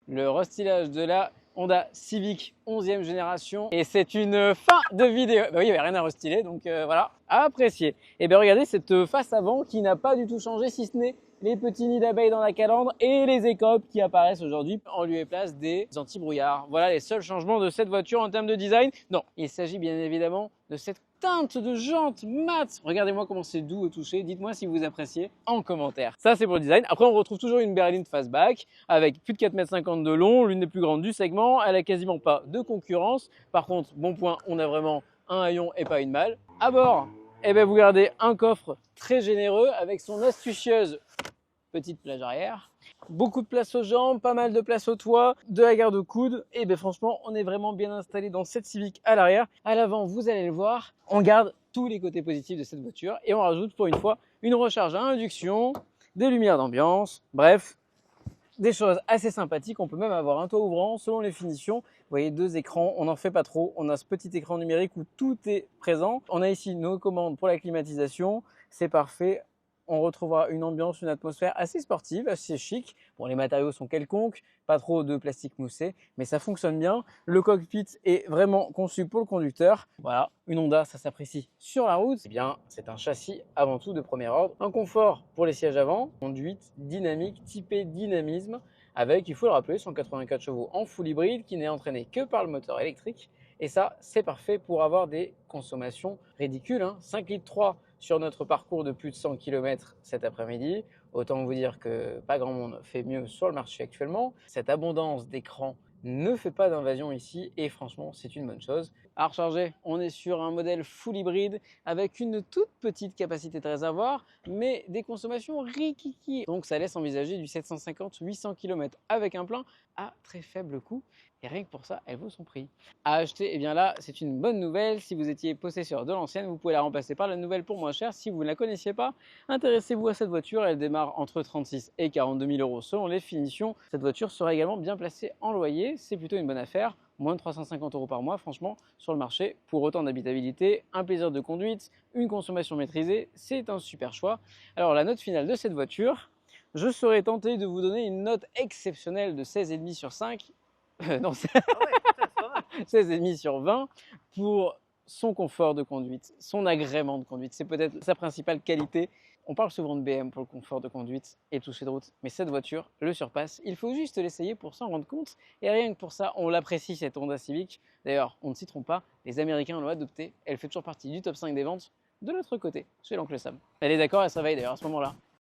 le restylage de la Honda Civic 11e génération. Et c'est une fin de vidéo. Bah oui, il n'y avait rien à restyler, donc voilà, à apprécier. Et bien regardez cette face avant qui n'a pas du tout changé, si ce n'est les petits nids d'abeilles dans la calandre et les écopes qui apparaissent aujourd'hui en lieu et place des anti-brouillards. Voilà les seuls changements de cette voiture en termes de design. Non, il s'agit bien évidemment de cette teinte de jantes mat. Regardez-moi comment c'est doux au toucher. Dites-moi si vous appréciez en commentaire. Ça, c'est pour le design. Après, on retrouve toujours une berline fastback avec plus de 4,50 m de long, l'une des plus grandes du segment. Elle a quasiment pas de concurrence. Par contre, bon point, on a vraiment un haillon et pas une malle. À bord, eh bien, vous gardez un coffre très généreux avec son astucieuse petite plage arrière. Beaucoup de place aux jambes, pas mal de place au toit, de la garde-coude. Et bien franchement, on est vraiment bien installé dans cette Civic à l'arrière. À l'avant, vous allez le voir, on garde tous les côtés positifs de cette voiture et on rajoute pour une fois une recharge à induction, des lumières d'ambiance, bref, des choses assez sympathiques. On peut même avoir un toit ouvrant selon les finitions. Vous voyez, deux écrans, on n'en fait pas trop. On a ce petit écran numérique où tout est présent. On a ici nos commandes pour la climatisation, c'est parfait. On retrouvera une ambiance, une atmosphère assez sportive, assez chic. Bon, les matériaux sont quelconques, pas trop de plastique moussé, mais ça fonctionne bien. Le cockpit est vraiment conçu pour le conducteur. Voilà, une Honda, ça s'apprécie sur la route. Eh bien, c'est un châssis avant tout de premier ordre. Un confort pour les sièges avant, conduite dynamique, typée dynamisme, avec, il faut le rappeler, 184 chevaux en full hybride qui n'est entraîné que par le moteur électrique. Et ça, c'est parfait pour avoir des consommations ridicules. 5,3 litres sur notre parcours de plus de 100 km cet après-midi. Autant vous dire que pas grand monde fait mieux sur le marché actuellement. Cette abondance d'écran ne fait pas d'invasion ici et franchement, c'est une bonne chose. À recharger, on est sur un modèle full hybride avec une toute petite capacité de réservoir, mais des consommations rikiki. Donc ça laisse envisager du 750-800 km avec un plein à très faible coût. Et rien que pour ça, elle vaut son prix. À acheter, eh bien là, c'est une bonne nouvelle. Si vous étiez possesseur de l'ancienne, vous pouvez la remplacer par la nouvelle pour moins cher. Si vous ne la connaissiez pas, intéressez-vous à cette voiture. Elle démarre entre 36 et 42 000 euros selon les finitions. Cette voiture sera également bien placée en loyer. C'est plutôt une bonne affaire. Moins de 350 euros par mois, franchement, sur le marché, pour autant d'habitabilité, un plaisir de conduite, une consommation maîtrisée, c'est un super choix. Alors la note finale de cette voiture, je serais tenté de vous donner une note exceptionnelle de 16,5 sur 5. Non, Ah ouais, putain, c'est pas mal. 16,5 sur 20 pour son confort de conduite, son agrément de conduite. C'est peut-être sa principale qualité. On parle souvent de BM pour le confort de conduite et toucher de route, mais cette voiture le surpasse. Il faut juste l'essayer pour s'en rendre compte. Et rien que pour ça, on l'apprécie cette Honda Civic. D'ailleurs, on ne s'y trompe pas, les Américains l'ont adoptée. Elle fait toujours partie du top 5 des ventes de l'autre côté, chez l'oncle Sam. Elle est d'accord, elle se réveille d'ailleurs à ce moment-là.